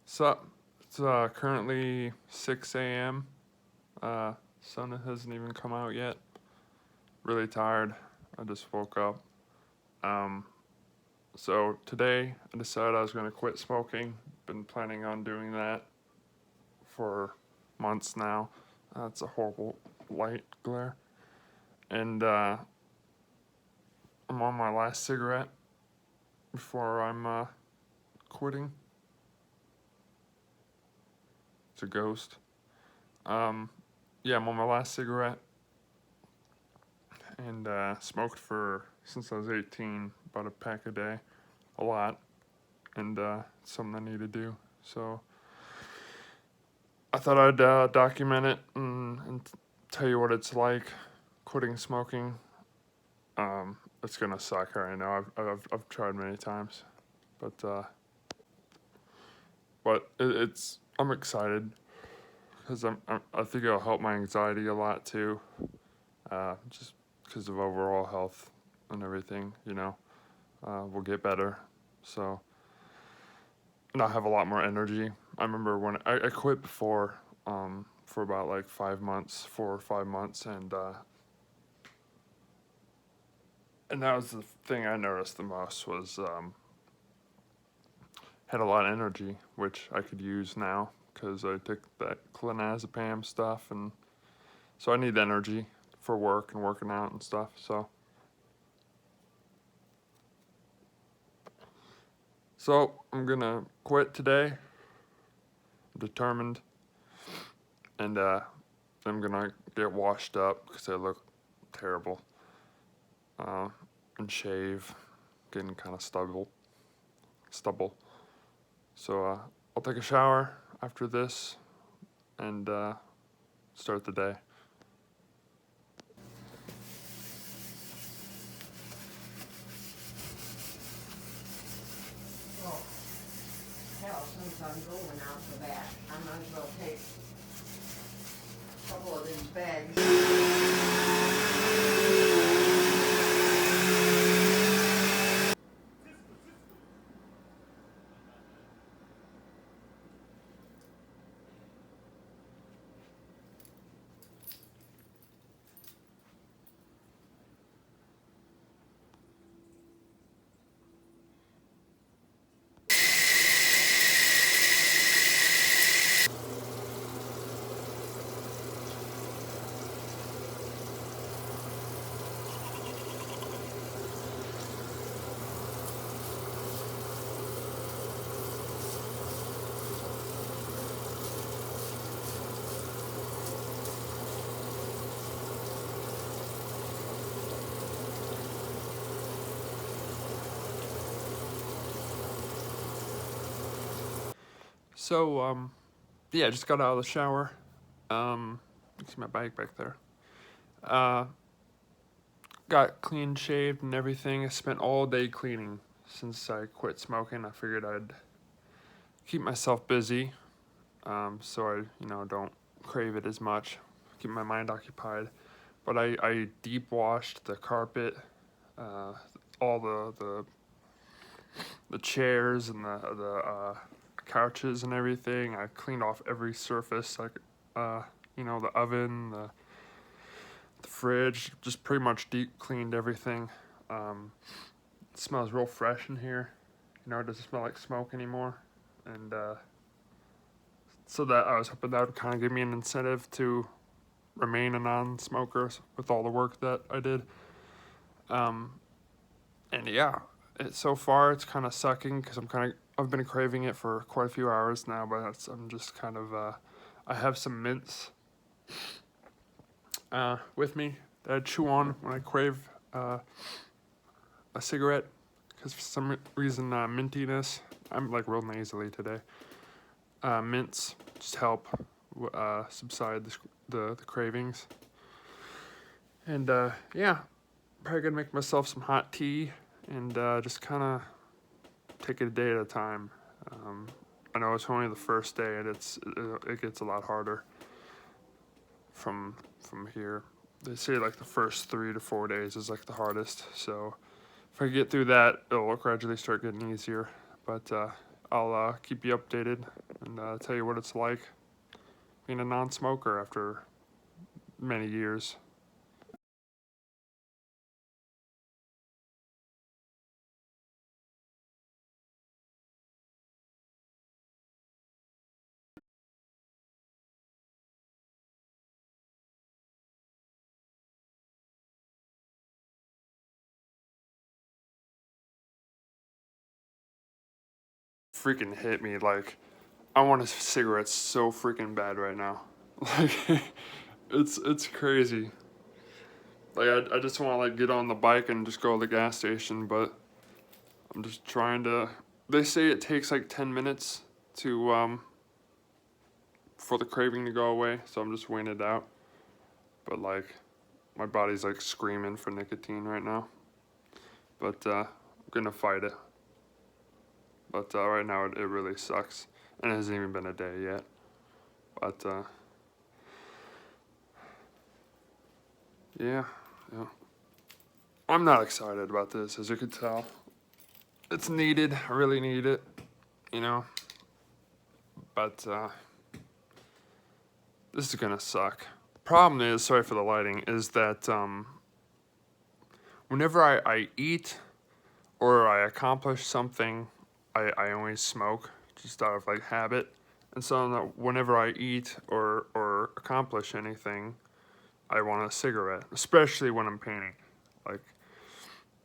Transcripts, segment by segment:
So it's currently 6 a.m. Sun hasn't even come out yet. Really tired. I just woke up. Um, so today I decided I was going to quit smoking. Been planning on doing that for months now. It's a horrible light glare. And I'm on my last cigarette before I'm quitting. It's a ghost. Um, yeah, I'm on my last cigarette and smoked for since I was 18, about a pack a day, a lot, and it's something I need to do. So I thought I'd document it and tell you what it's like quitting smoking. It's gonna suck. I know. I've tried many times, but it's I'm excited because I think it'll help my anxiety a lot too. Just because of overall health and everything, will get better. So, and I'll have a lot more energy. I remember when I quit before, for about like 5 months, 4 or 5 months, and that was the thing I noticed the most was had a lot of energy, which I could use now because I took that clonazepam stuff, and so I need energy for work and working out and stuff. So I'm gonna quit today. I'm determined, and I'm gonna get washed up because I look terrible, uh, and shave, getting kind of stubble. So I'll take a shower after this and start the day. Well, hell, since I'm going out for that, I might as well take a couple of these bags. So yeah, just got out of the shower. You see my bike back there. Uh, got clean shaved and everything. I spent all day cleaning since I quit smoking. I figured I'd keep myself busy, so I don't crave it as much. Keep my mind occupied. But I deep washed the carpet, uh, all the chairs and the couches and everything. I cleaned off every surface, like the oven, the fridge. Just pretty much deep cleaned everything. It smells real fresh in here. It doesn't smell like smoke anymore, and so that I was hoping that would kind of give me an incentive to remain a non-smoker with all the work that I did. And yeah, so far it's kind of sucking because I've been craving it for quite a few hours now, but I'm just kind of I have some mints with me that I chew on when I crave a cigarette because for some reason mintiness. I'm like real nasally today. Mints just help subside the cravings. And yeah, probably gonna make myself some hot tea and just kind of take it a day at a time. I know it's only the first day, and it gets a lot harder from here. They say like the first 3 to 4 days is like the hardest. So if I get through that, it'll gradually start getting easier. But I'll keep you updated and tell you what it's like being a non-smoker after many years. Freaking hit me, like, I want a cigarette so freaking bad right now. Like, it's crazy. Like, I just want to, like, get on the bike and just go to the gas station, but I'm just trying to... They say it takes, like, 10 minutes to, for the craving to go away, so I'm just waiting it out. But, like, my body's, like, screaming for nicotine right now. But, I'm gonna fight it. But, right now, it really sucks. And it hasn't even been a day yet. But, yeah. I'm not excited about this, as you could tell. It's needed. I really need it, you know. But this is gonna suck. Problem is, sorry for the lighting, is that whenever I eat or I accomplish something, I always smoke, just out of like habit. And so whenever I eat or accomplish anything, I want a cigarette, especially when I'm painting. Like,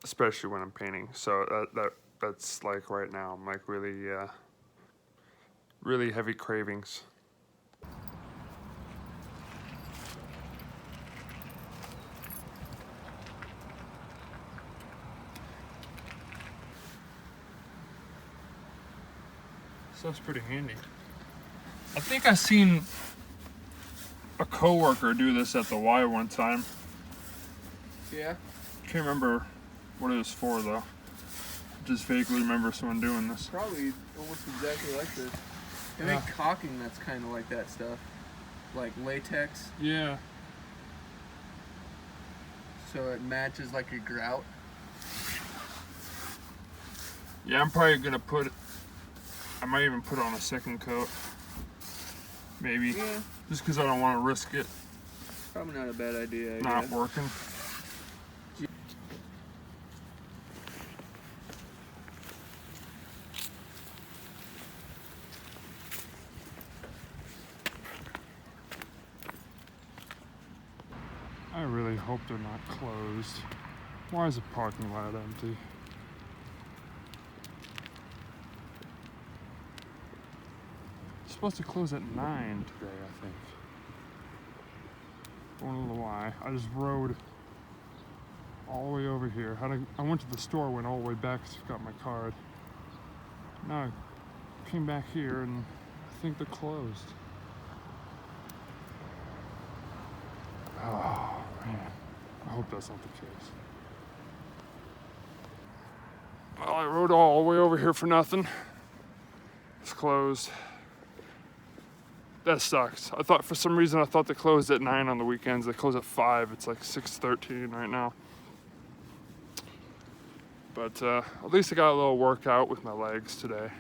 especially when I'm painting. So that's like right now. I'm like really heavy cravings. Stuff's pretty handy. I think I seen a coworker do this at the Y one time. Yeah. Can't remember what it was for though. Just vaguely remember someone doing this. Probably almost exactly like this. They make caulking that's kind of like that stuff. Like latex. Yeah. So it matches like a grout. Yeah, I'm probably gonna I might even put on a second coat. Maybe. Yeah. Just because I don't want to risk it Probably not a bad idea, I not guess. working. I really hope they're not closed. Why is the parking lot empty? It's supposed to close at 9 today, I think. I don't know why. I just rode all the way over here. I went to the store, went all the way back, got my card. Now I came back here and I think they're closed. Oh man, I hope that's not the case. Well, I rode all the way over here for nothing. It's closed. That sucks. For some reason I thought they closed at 9 on the weekends. They close at 5. It's like 6:13 right now. But at least I got a little workout with my legs today.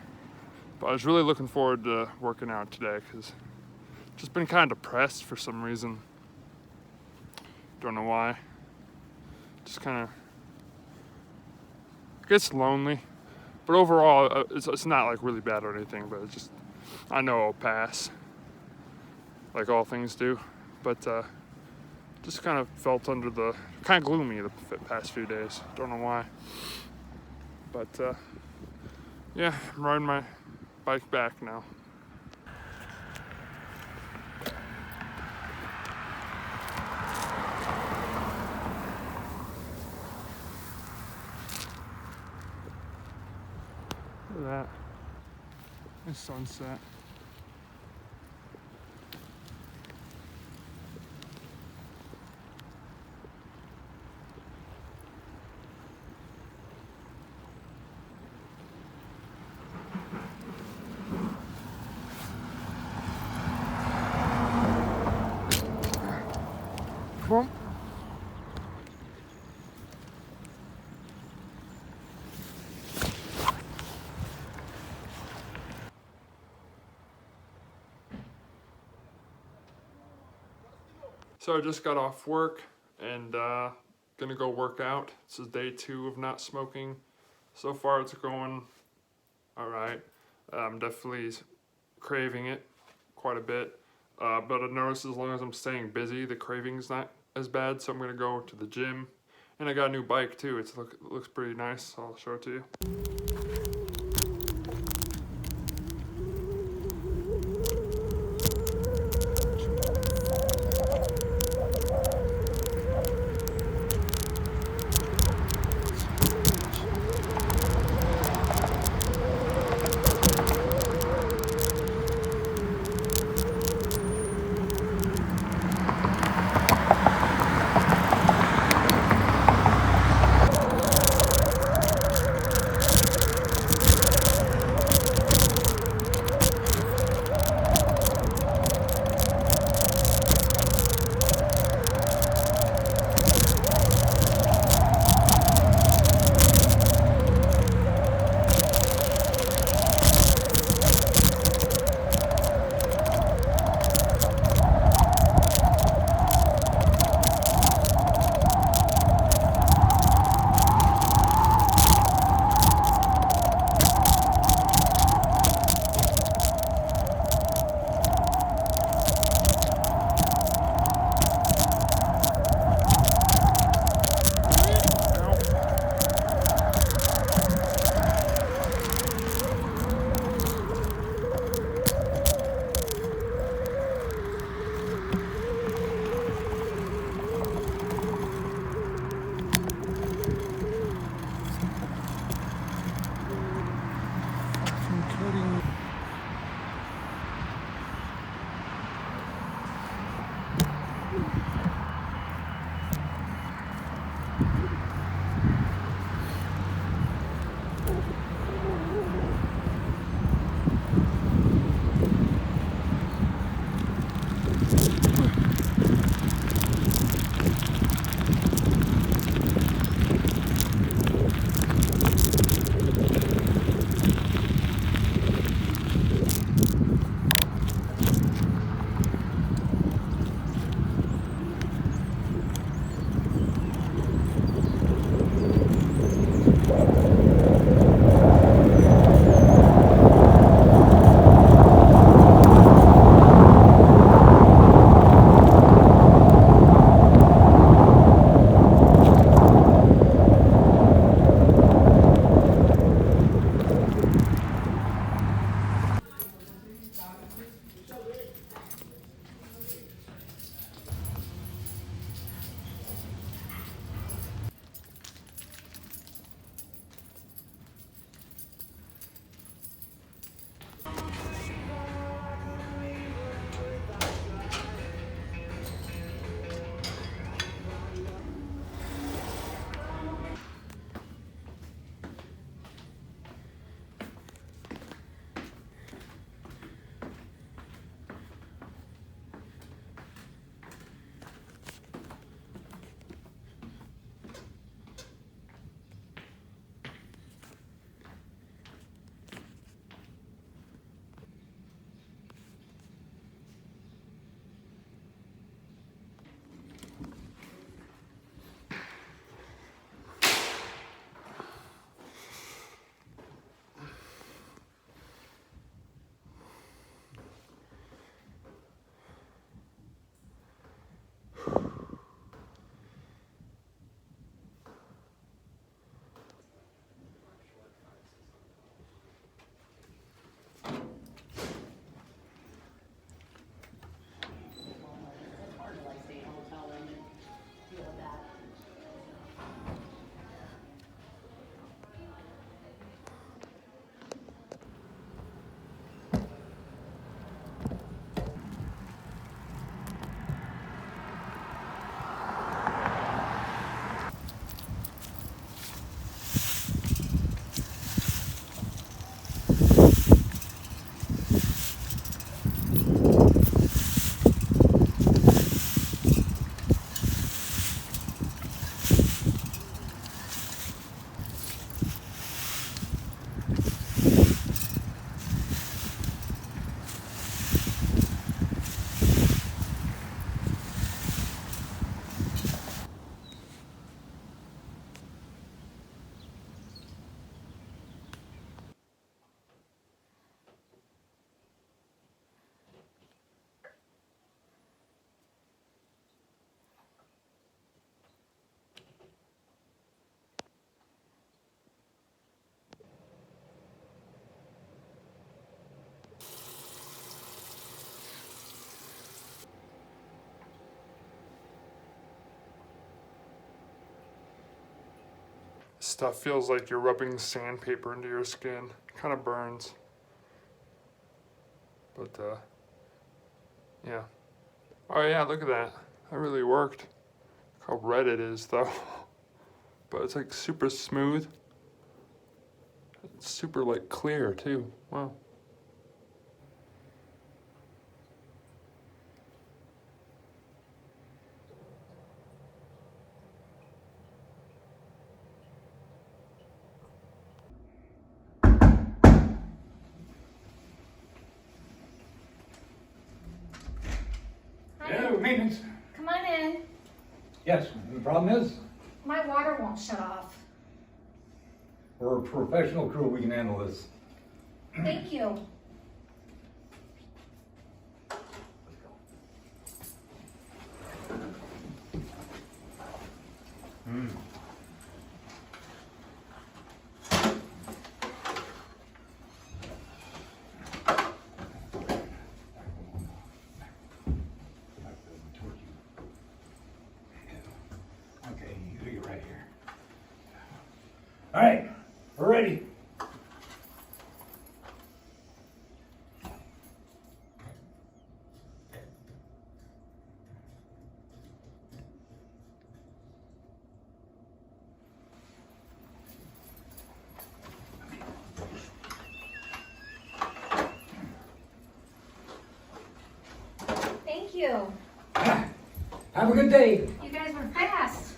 But I was really looking forward to working out today because just been kind of depressed for some reason. Don't know why. Just kind of gets lonely. But overall, it's not like really bad or anything, but it's just, I know it'll pass. Like all things do. But just kind of felt kind of gloomy the past few days. Don't know why. But yeah, I'm riding my bike back now. Look at that. Nice sunset. Come on. So I just got off work and gonna go work out. This is day 2 of not smoking. So far it's going alright. I'm definitely craving it quite a bit. But I noticed as long as I'm staying busy, the craving's not as bad. So I'm gonna go to the gym. And I got a new bike too. It looks pretty nice. I'll show it to you. stuff feels like you're rubbing sandpaper into your skin. Kind of burns. But, yeah. Oh yeah, look at that. That really worked. Look how red it is, though. But it's like super smooth. It's super like clear, too. Wow. Hello, maintenance. Come on in. Yes, the problem is, My water won't shut off. we're a professional crew, we can handle this. Thank you. Okay, you're right here. All right, we're ready. Thank you. Have a good day. You guys were fast.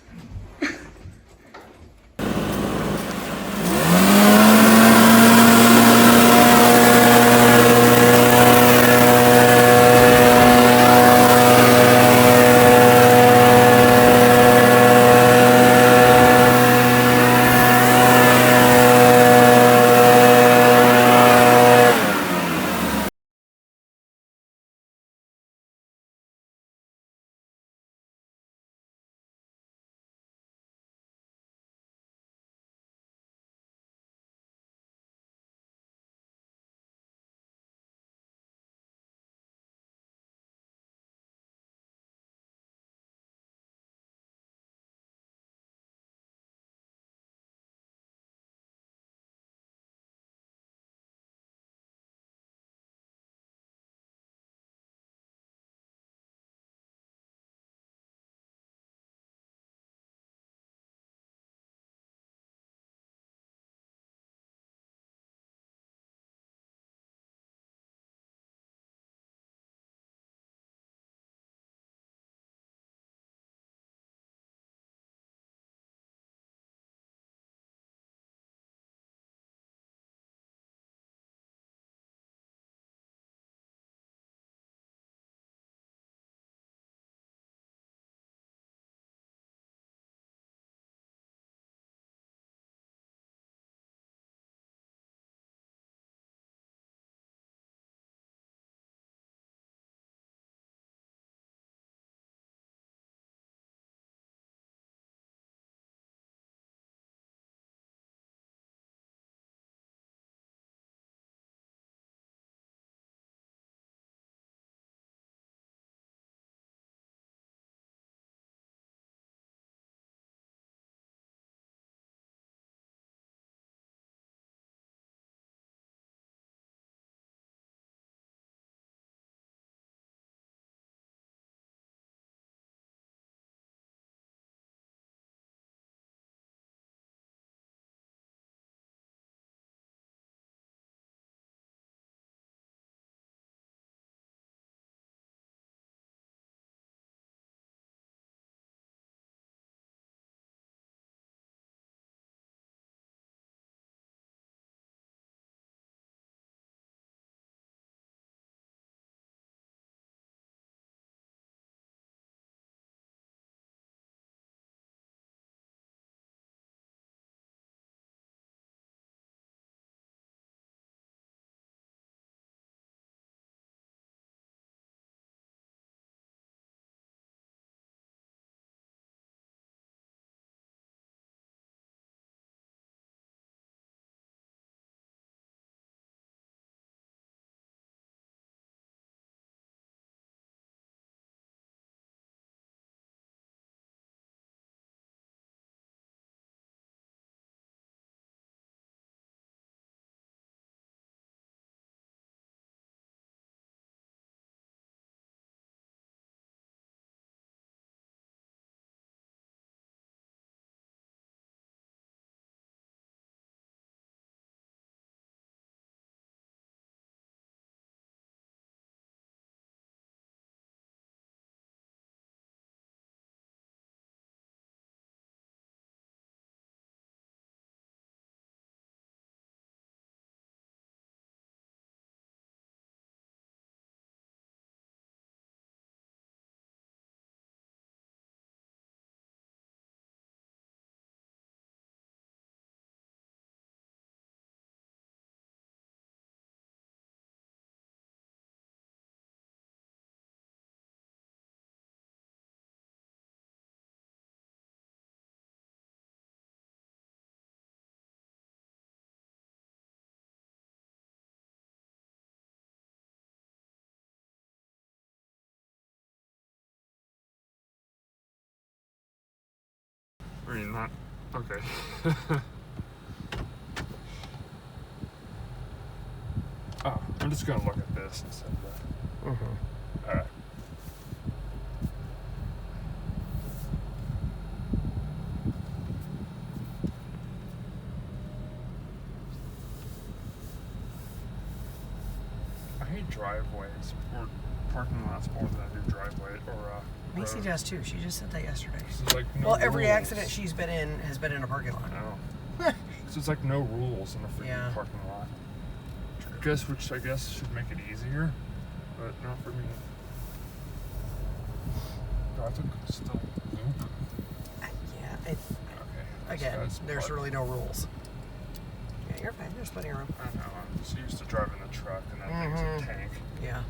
not. Okay. Oh, I'm just gonna look at this instead of that. Mm-hmm. Alright. I hate driveways or parking lots more than I do driveway or Macy road. does too. She just said that yesterday. So it's like no Well, every rules. accident she's been in has been in a parking lot. No. So it's like no rules in a freaking Yeah. parking lot. Which I guess should make it easier, but not for me. Do I have to still loop? Yeah. Okay. Again, This guy's there's butt. really no rules. Yeah, you're fine. There's plenty of room. I know. I'm just used to driving the truck, and that thing's Mhm. a tank. Yeah.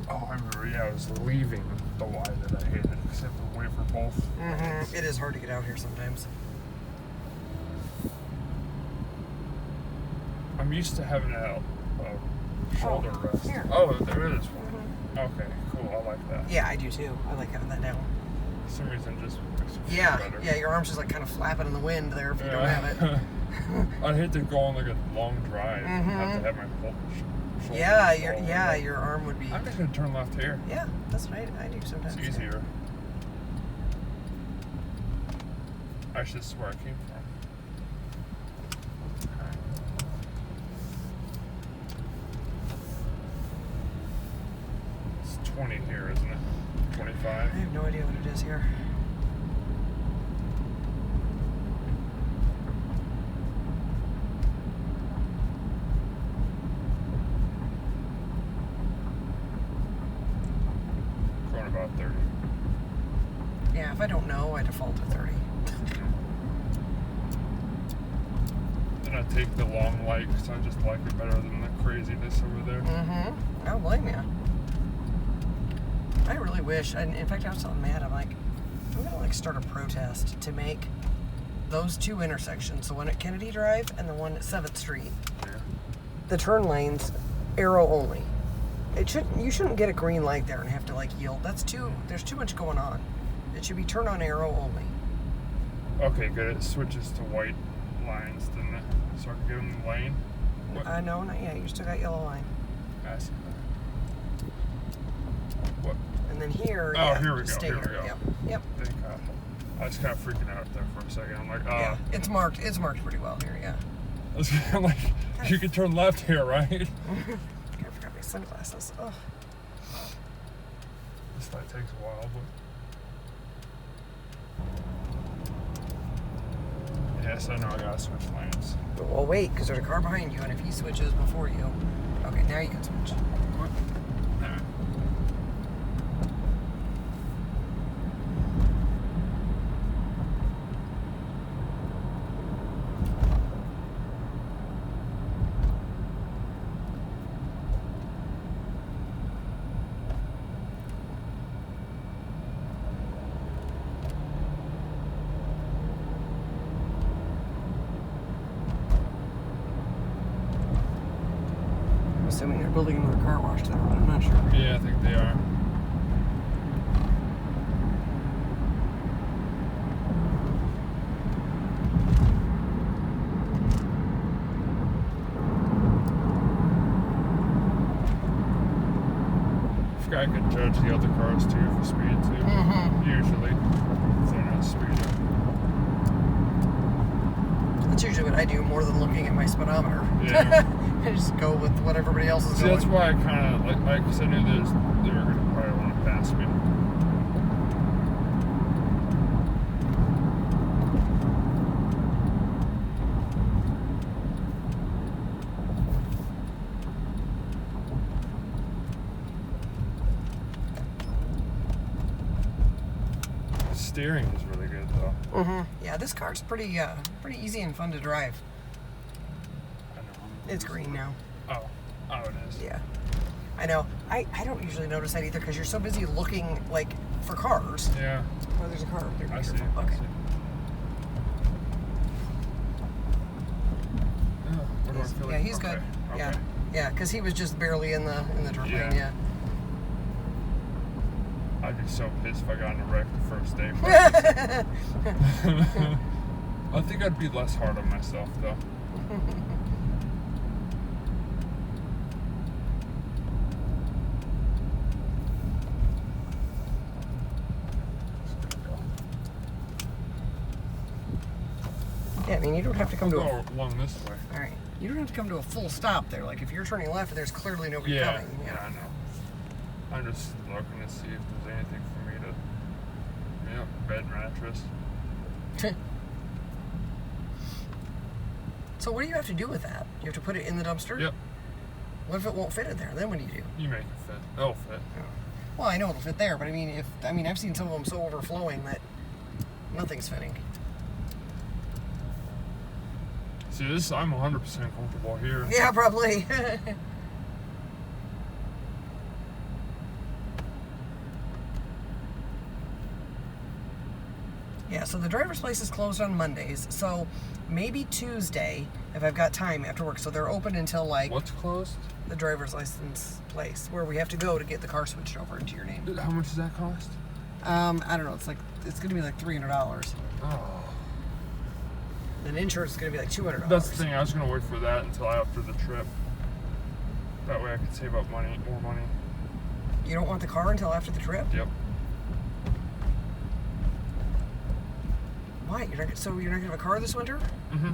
Oh, I remember. Yeah, I was leaving the Y that I hated because I have to wait for both. Mm-hmm. It is hard to get out here sometimes. I'm used to having a shoulder rest. here. Oh, there is one. Okay, cool. I like that. Yeah, I do too. I like having that down. For some reason, just makes me feel Yeah, better. yeah, your arms just like kind of flapping in the wind there if you don't have it. I'd hate to go on like a long drive and have to have my shoulder. Yeah, all your arm would be. I'm just gonna turn left here. Yeah, that's what I do sometimes. It's easier. Actually, this is where I came from. Okay. It's 20 here, isn't it? 25? I have no idea what it is here. Going about 30. Yeah, if I don't know, I default to 30. Then I take the long light because I just like it better than the craziness over there. Mm-hmm. I don't blame you. I really wish, and in fact, I was telling Matt, I'm like, I'm gonna like start a protest to make those two intersections, the one at Kennedy Drive and the one at 7th Street, Yeah. the turn lanes arrow only. You shouldn't get a green light there and have to like yield. There's too much going on. It should be turn on arrow only. Okay, good. It switches to white lines, doesn't it? So I can get in the lane. What? No, not yet. You still got yellow line. I see that. What? And then here, Oh, yeah, here we just go, stay here we go. Yep, yep. Thank God. I was kind of freaking out there for a second. I'm like, oh. Yeah, it's marked pretty well here, yeah. I was kind of like, you can turn left here, right? I forgot my sunglasses. Oh. This light takes a while, but. Yes, I know I gotta switch lanes. Well, wait, because there's a car behind you, and if he switches before you, okay, now you can switch. What? Nah. I'm assuming they're building another car wash there, but I'm not sure. Yeah, I think they are. I can judge the other cars too for speed too. Mm-hmm. Usually, if they're not speeding. That's usually what I do more than looking at my speedometer. Yeah. I just go with what everybody else is See, going. that's why I kind of like, because I knew they were gonna probably want to pass me. Steering is really good though. Mm-hmm. Yeah, this car's pretty easy and fun to drive. I know. It's green now. Oh, it is. Yeah. I know. I don't usually notice that either because you're so busy looking like for cars. Yeah, Oh, there's a car up there. Be I see. careful. I Okay. see. Oh, where do I feel Yeah, like- he's good. okay. Yeah, yeah, because he was just barely in the dirt lane. Yeah. Yeah. I'd be so pissed if I got in a wreck the first day. I think I'd be less hard on myself though. Yeah, I mean, you don't have to come to I'll a. go along this way. All right. You don't have to come to a full stop there. Like if you're turning left, there's clearly nobody Yeah, coming. yeah, I know. I'm just looking to see if there's anything for me to, bed mattress. So what do you have to do with that? You have to put it in the dumpster? Yep, What if it won't fit in there? Then what do you do? you make it fit. It'll fit. Well, I know it'll fit there, but I mean, I've seen some of them so overflowing that nothing's fitting. See, I'm 100% comfortable here. Yeah, probably. Yeah, so the driver's place is closed on Mondays, so maybe Tuesday if I've got time after work. So they're open until like What's closed? the driver's license place where we have to go to get the car switched over into your name. How much does that cost? I don't know. It's gonna be like $300. Oh. And insurance is gonna be like $200. That's the thing, I was going to wait for that until after the trip. That way I could save up more money. You don't want the car until after the trip? Yep. Why? So you're not gonna have a car this winter? Mm-hmm.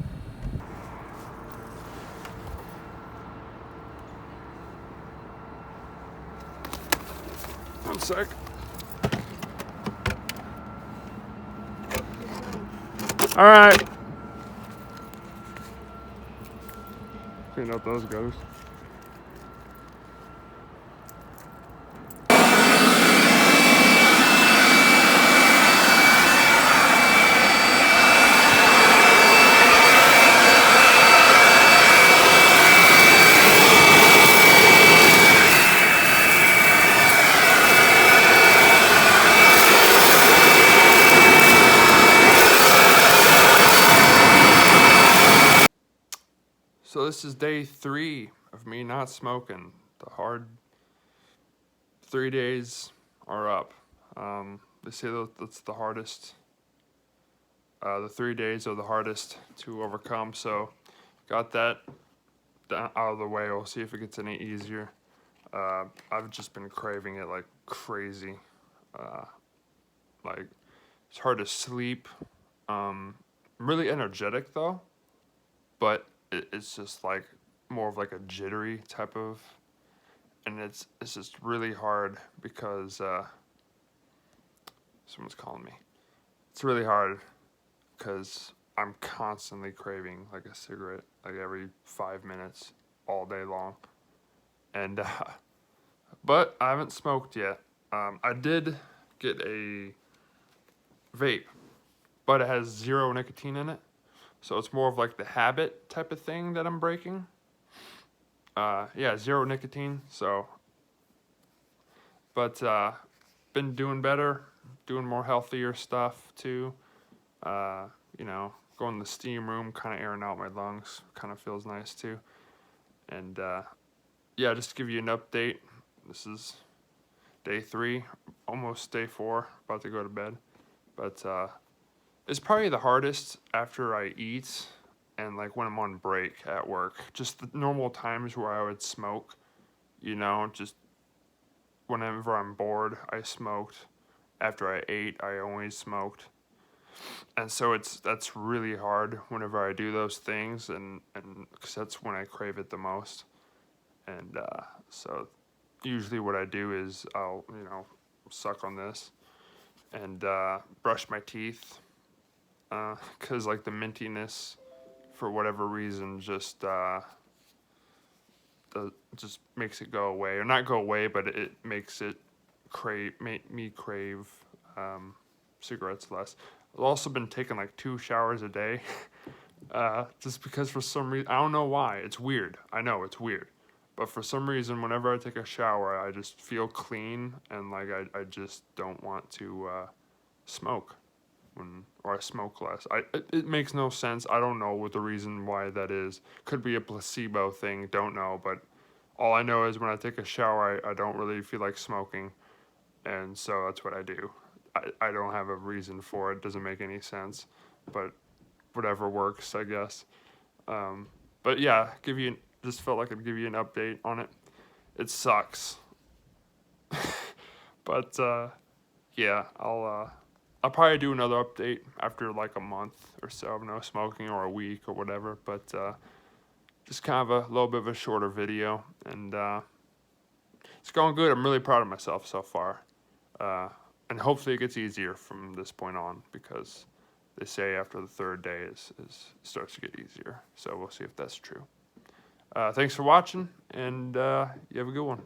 One sec. All right. Clean up those gutters. So this is day 3 of me not smoking. The hard 3 days are up. They say that's the hardest. The 3 days are the hardest to overcome. So got that out of the way. We'll see if it gets any easier. I've just been craving it like crazy. Like it's hard to sleep. I'm really energetic though, but it's just like more of like a jittery type of, and it's just really hard because someone's calling me. It's really hard because I'm constantly craving like a cigarette, like every 5 minutes, all day long, and but I haven't smoked yet. I did get a vape, but it has 0 nicotine in it. So it's more of like the habit type of thing that I'm breaking. Yeah, 0 nicotine. So, but been doing better, doing more healthier stuff too. You know, going to the steam room, kind of airing out my lungs, kind of feels nice too. And yeah, just to give you an update, this is day 3, almost day 4, about to go to bed. But it's probably the hardest after I eat and like when I'm on break at work. Just the normal times where I would smoke, you know, just whenever I'm bored, I smoked. After I ate, I always smoked. And so that's really hard whenever I do those things, and because that's when I crave it the most. And so usually what I do is I'll, you know, suck on this and brush my teeth. Because like the mintiness, for whatever reason, just makes it go away, or not go away, but it makes it make me crave cigarettes less. I've also been taking like 2 showers a day, just because for some reason, I don't know why. It's weird. I know it's weird, but for some reason, whenever I take a shower, I just feel clean and like I just don't want to smoke or I smoke less. It makes no sense. I don't know what the reason why that is. Could be a placebo thing. Don't know, but all I know is when I take a shower, I don't really feel like smoking, and so that's what I do. I don't have a reason for it. Doesn't make any sense, but whatever works, I guess. But yeah, just felt like I'd give you an update on it. It sucks, but yeah, I'll probably do another update after like a month or so of no smoking, or a week or whatever. But just kind of a little bit of a shorter video, and it's going good. I'm really proud of myself so far, and hopefully it gets easier from this point on, because they say after the third day it starts to get easier. So we'll see if that's true. Thanks for watching, and you have a good one.